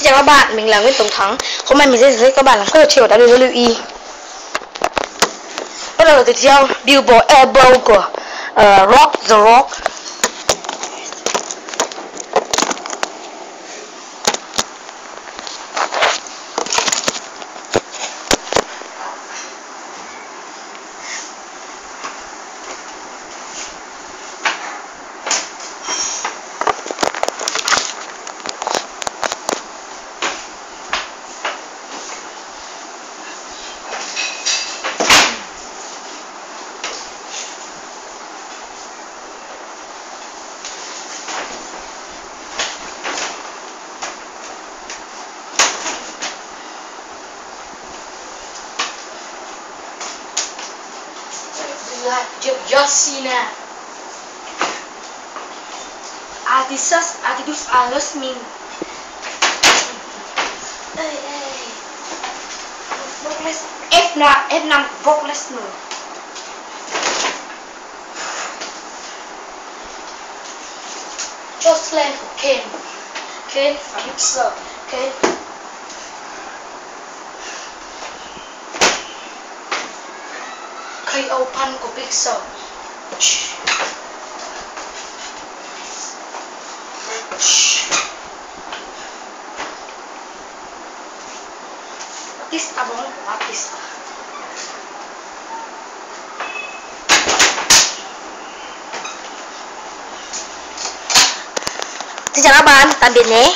Chào các bạn, mình là Nguyễn Tổng Thắng. Hôm nay mình sẽ giới thiệu các bạn làm các trò WWE. Bắt đầu từ theo Billboard Elbow của Rock The Rock. John Cena. Atticus Alusmin. F5 Brock Lesnar. Jocelyn Kane. Kane Fixer. Kane. KO Pan của Pixel. Batista bóng của Batista. Xin chào các bạn, tạm biệt nhé.